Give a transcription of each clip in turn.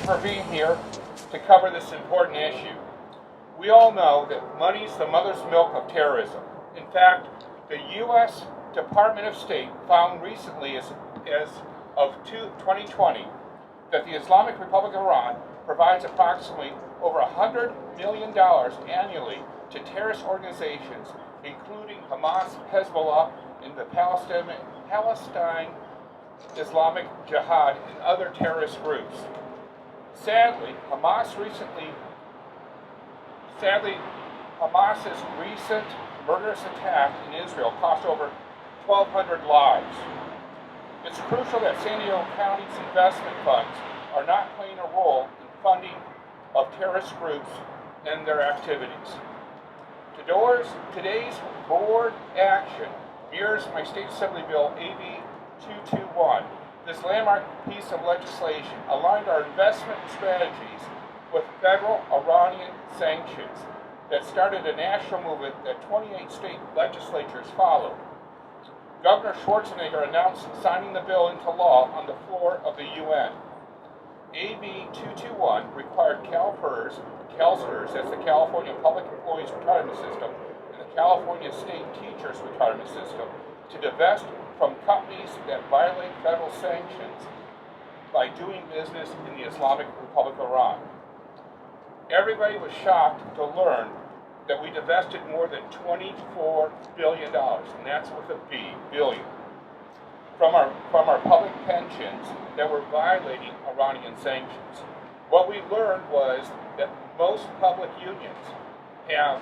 for being here to cover this important issue. We all know that money is the mother's milk of terrorism. In fact, the U.S. Department of State found recently, as of 2020, that the Islamic Republic of Iran provides approximately over $100 million annually to terrorist organizations, including Hamas, Hezbollah, and the Palestine Islamic Jihad, and other terrorist groups. Sadly, Hamas's recent murderous attack in Israel cost over 1,200 lives. It's crucial that San Diego County's investment funds are not playing a role in funding of terrorist groups and their activities. Today's board action mirrors my state assembly bill AB 221. This landmark piece of legislation aligned our investment strategies with federal Iranian sanctions that started a national movement that 28 state legislatures followed. Governor Schwarzenegger announced signing the bill into law on the floor of the UN. AB 221 required CalPERS, that's the California Public Employees Retirement System, and the California State Teachers Retirement System to divest from companies that violate federal sanctions by doing business in the Islamic Republic of Iran. Everybody was shocked to learn that we divested more than $24 billion, and that's with a B, billion, from our public pensions that were violating Iranian sanctions. What we learned was that most public unions have,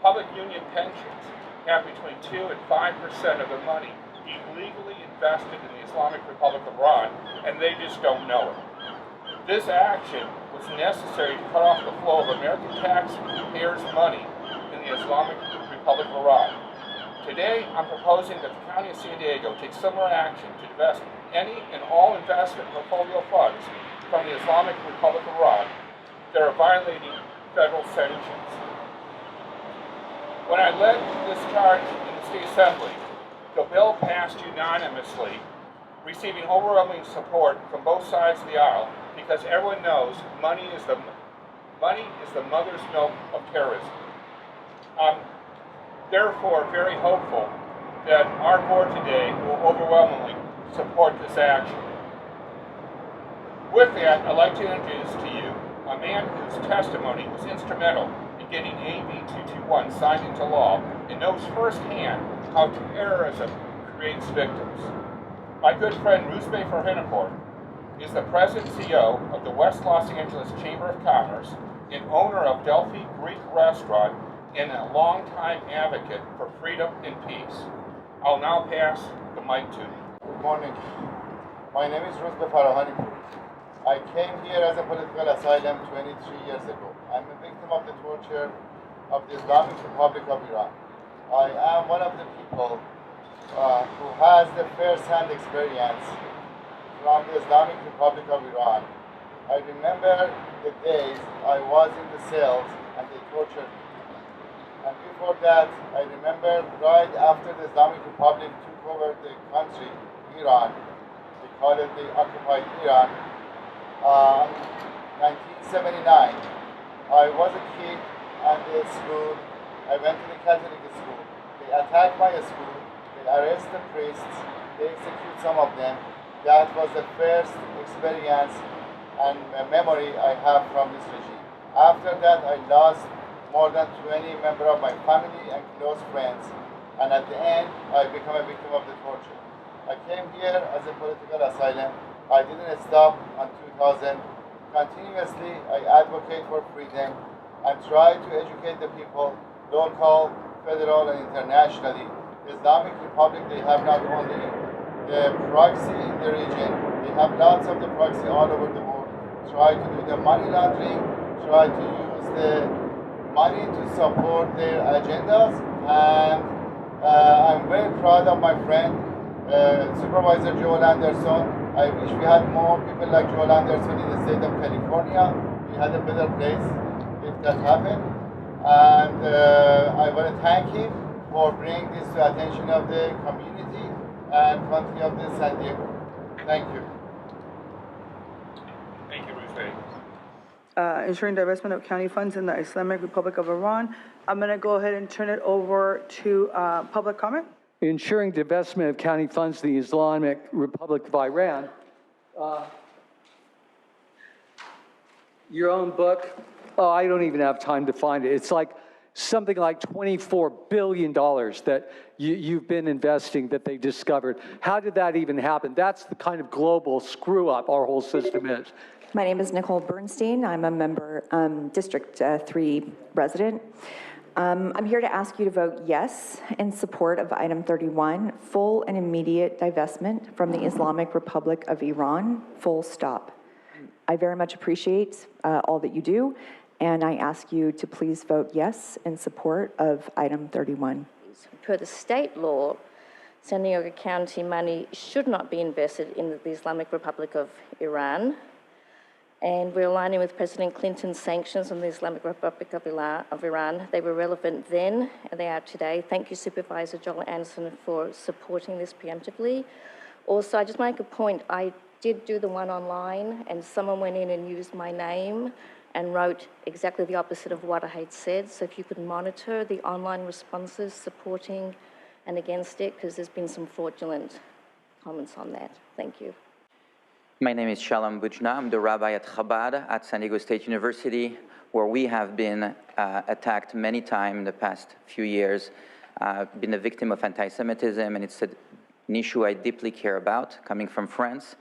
public union pensions have between 2 and 5% of the money illegally invested in the Islamic Republic of Iran, and they just don't know it. This action was necessary to cut off the flow of American taxpayers' money in the Islamic Republic of Iran. Today, I'm proposing that the County of San Diego take similar action to divest any and all investment portfolio funds from the Islamic Republic of Iran that are violating federal sanctions. When I led this charge in the State Assembly, the bill passed unanimously, receiving overwhelming support from both sides of the aisle, because everyone knows money is the mother's milk of terrorism. I'm therefore very hopeful that our board today will overwhelmingly support this action. With that, I'd like to introduce to you a man whose testimony was instrumental in getting AB 221 signed into law and knows firsthand how terrorism creates victims. My good friend Roozbeh Farahanipour is the president and CEO of the West Los Angeles Chamber of Commerce and owner of Delphi Greek Restaurant and a longtime advocate for freedom and peace. I'll now pass the mic to him. Good morning. My name is Roozbeh Farahanipour. I came here as a political asylum 23 years ago. I'm a victim of the torture of the Islamic Republic of Iran. I am one of the people who has the first-hand experience from the Islamic Republic of Iran. I remember the days I was in the cells and they tortured me. And before that, I remember right after the Islamic Republic took over the country, Iran, we call it the occupied Iran, 1979. I was a kid at the school. I went to the Catholic school. They attacked my school. They arrest the priests. They execute some of them. That was the first experience and memory I have from this regime. After that, I lost more than 20 members of my family and close friends. And at the end, I became a victim of the torture. I came here as a political asylum. I didn't stop until 2000. Continuously, I advocate for freedom and try to educate the people, local, federal, and internationally. The Islamic Republic, they have not only the proxy in the region, they have lots of the proxy all over the world. Try to do the money laundering, try to use the money to support their agendas, and I'm very proud of my friend, Supervisor Joel Anderson. I wish we had more people like Joel Anderson in the state of California. We had a better place if that happened. And I want to thank him for bringing this to attention of the community and country of the San Diego. Thank you. Thank you, Roozbeh. ensuring divestment of county funds in the Islamic Republic of Iran. I'm going to go ahead and turn it over to public comment. Ensuring divestment of county funds in the Islamic Republic of Iran. Your own book, oh, I don't even have time to find it. It's like something like $24 billion that you've been investing that they discovered. How did that even happen? That's the kind of global screw up our whole system is. My name is Nicole Bernstein. I'm a member, District 3 resident. I'm here to ask you to vote yes in support of item 31, full and immediate divestment from the Islamic Republic of Iran, full stop. I very much appreciate all that you do, and I ask you to please vote yes in support of item 31. Per the state law, San Diego County money should not be invested in the Islamic Republic of Iran. And we're aligning with President Clinton's sanctions on the Islamic Republic of Iran. They were relevant then, and they are today. Thank you, Supervisor Joel Anderson, for supporting this preemptively. Also, I just make a point. I did do the one online, and someone went in and used my name and wrote exactly the opposite of what I had said. So if you could monitor the online responses supporting and against it, because there's been some fraudulent comments on that. Thank you. My name is Shalom Bujna. I'm the rabbi at Chabad at San Diego State University, where we have been attacked many times in the past few years, been a victim of anti-Semitism, and it's an issue I deeply care about. Coming from France,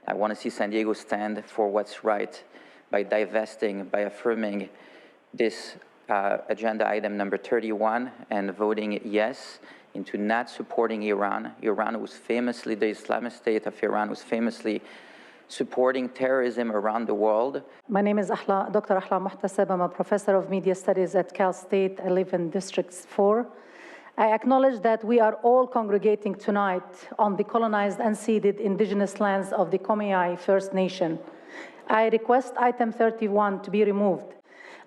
I want to see San Diego stand for what's right by divesting, by affirming this agenda item number 31 and voting yes into not supporting Iran. Iran was famously, the Islamic State of Iran was famously supporting terrorism around the world. My name is Dr. Ahla Muhtaseb. I'm a professor of media studies at Cal State. I live in District 4. I acknowledge that we are all congregating tonight on the colonized, unceded indigenous lands of the Komiai First Nation. I request item 31 to be removed.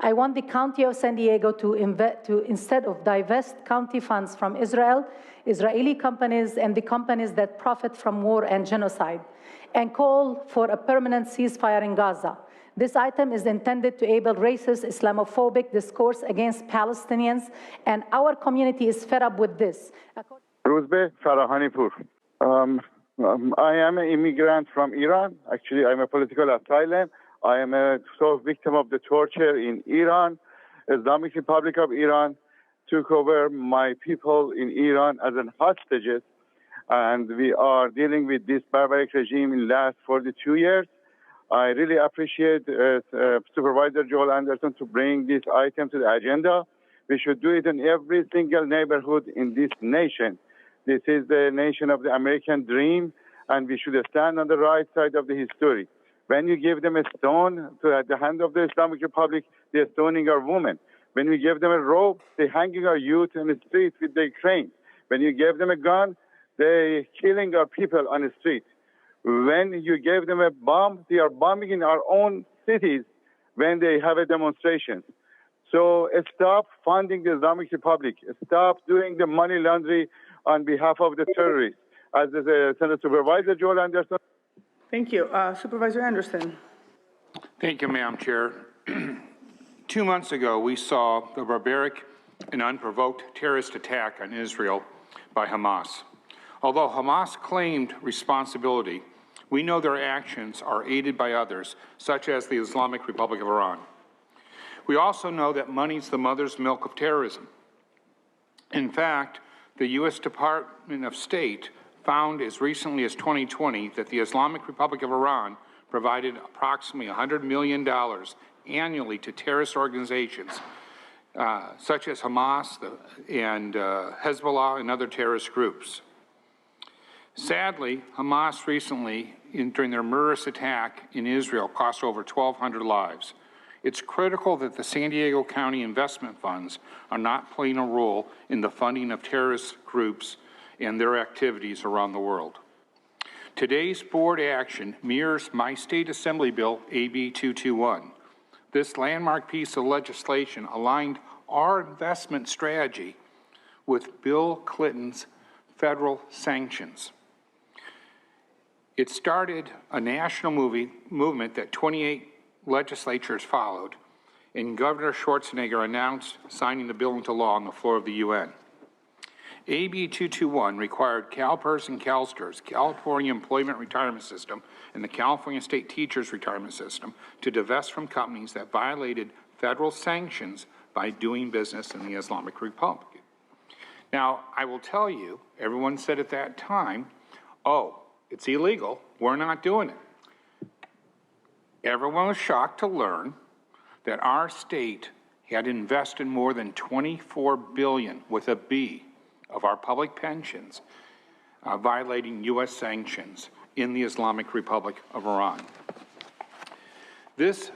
I want the County of San Diego to instead of divest county funds from Israel, Israeli companies, and the companies that profit from war and genocide, and call for a permanent ceasefire in Gaza. This item is intended to enable racist, Islamophobic discourse against Palestinians, and our community is fed up with this. Roozbeh, Farahanipour. I am an immigrant from Iran. Actually, I'm a political asylum. I am a victim of the torture in Iran. Islamic Republic of Iran took over my people in Iran as an hostages, and we are dealing with this barbaric regime in the last 42 years. I really appreciate Supervisor Joel Anderson to bring this item to the agenda. We should do it in every single neighborhood in this nation. This is the nation of the American dream, and we should stand on the right side of the history. When you give them a stone at the hand of the Islamic Republic, they're stoning our women. When we give them a rope, they're hanging our youth in the street with their cranes. When you give them a gun, they're killing our people on the street. When you gave them a bomb, they are bombing in our own cities when they have a demonstration. So stop funding the Islamic Republic. Stop doing the money laundering on behalf of the terrorists. As the Senate Supervisor Joel Anderson. Thank you. Supervisor Anderson. Thank you, Madam Chair. 2 months ago, we saw the barbaric and unprovoked terrorist attack on Israel by Hamas. Although Hamas claimed responsibility, we know their actions are aided by others, such as the Islamic Republic of Iran. We also know that money's the mother's milk of terrorism. In fact, the U.S. Department of State found as recently as 2020 that the Islamic Republic of Iran provided approximately $100 million annually to terrorist organizations such as Hamas and Hezbollah and other terrorist groups. Sadly, Hamas recently, during their murderous attack in Israel, cost over 1,200 lives. It's critical that the San Diego County investment funds are not playing a role in the funding of terrorist groups and their activities around the world. Today's board action mirrors my state assembly bill, AB 221. This landmark piece of legislation aligned our investment strategy with Bill Clinton's federal sanctions. It started a national movement that 28 legislatures followed, and Governor Schwarzenegger announced signing the bill into law on the floor of the UN. AB 221 required CalPERS and CalSTRS, California Employment Retirement System, and the California State Teachers Retirement System to divest from companies that violated federal sanctions by doing business in the Islamic Republic. Now, I will tell you, everyone said at that time, oh, it's illegal, we're not doing it. Everyone was shocked to learn that our state had invested more than $24 billion with a B of our public pensions violating U.S. sanctions in the Islamic Republic of Iran. This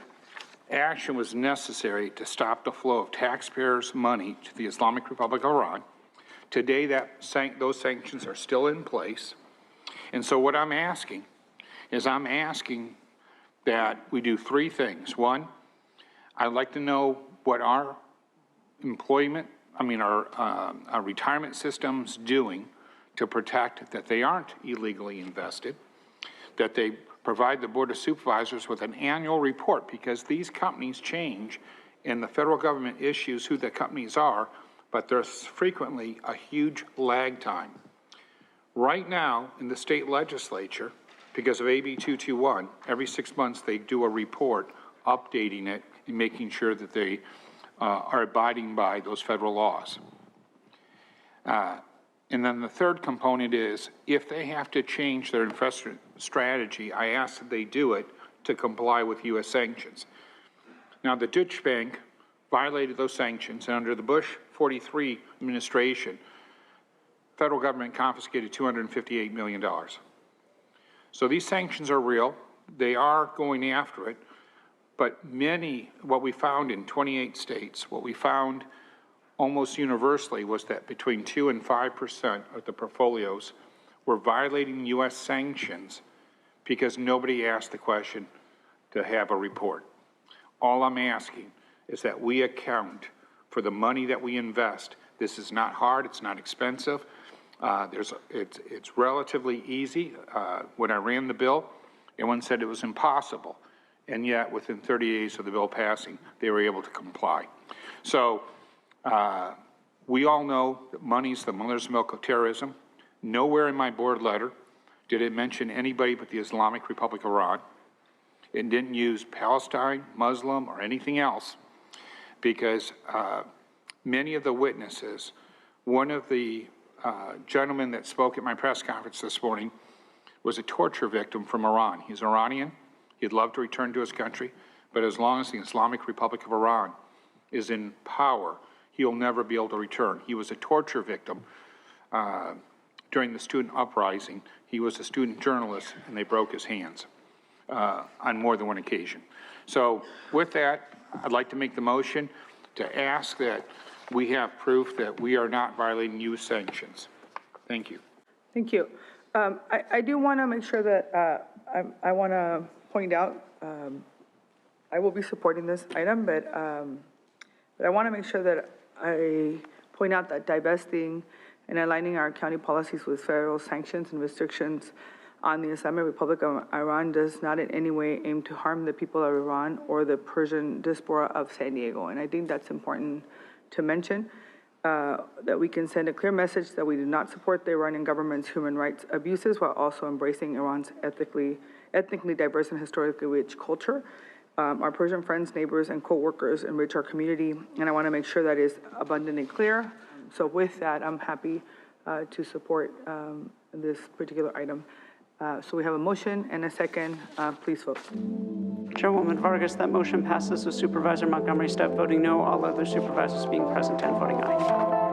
action was necessary to stop the flow of taxpayers' money to the Islamic Republic of Iran. Today, those sanctions are still in place. And so what I'm asking is that we do three things. One, I'd like to know what our our retirement system's doing to protect that they aren't illegally invested, that they provide the Board of Supervisors with an annual report, because these companies change and the federal government issues who the companies are, but there's frequently a huge lag time. Right now, in the state legislature, because of AB 221, every 6 months they do a report updating it and making sure that they are abiding by those federal laws. And then the third component is, if they have to change their investment strategy, I ask that they do it to comply with U.S. sanctions. Now, the Deutsche Bank violated those sanctions, and under the Bush 43 administration, federal government confiscated $258 million. So these sanctions are real. They are going after it. But what we found in 28 states, what we found almost universally was that between 2 and 5% of the portfolios were violating U.S. sanctions because nobody asked the question to have a report. All I'm asking is that we account for the money that we invest. This is not hard, it's not expensive. It's relatively easy. When I ran the bill, everyone said it was impossible. And yet, within 30 days of the bill passing, they were able to comply. So, we all know that money's the mother's milk of terrorism. Nowhere in my board letter did it mention anybody but the Islamic Republic of Iran. It didn't use Palestine, Muslim, or anything else, because many of the witnesses, one of the gentlemen that spoke at my press conference this morning was a torture victim from Iran. He's Iranian. He'd love to return to his country, but as long as the Islamic Republic of Iran is in power, he'll never be able to return. He was a torture victim during the student uprising. He was a student journalist, and they broke his hands on more than one occasion. So with that, I'd like to make the motion to ask that we have proof that we are not violating U.S. sanctions. Thank you. Thank you. I do want to make sure that I want to point out, I will be supporting this item, but I want to make sure that I point out that divesting and aligning our county policies with federal sanctions and restrictions on the Islamic Republic of Iran does not in any way aim to harm the people of Iran or the Persian diaspora of San Diego. And I think that's important to mention, that we can send a clear message that we do not support the Iranian government's human rights abuses while also embracing Iran's ethnically diverse and historically rich culture. Our Persian friends, neighbors, and co-workers enrich our community, and I want to make sure that is abundantly clear. So with that, I'm happy to support this particular item. So we have a motion and a second. Please vote. Chairwoman Vargas, that motion passes with Supervisor Montgomery Steppe voting no, all other supervisors being present and voting aye.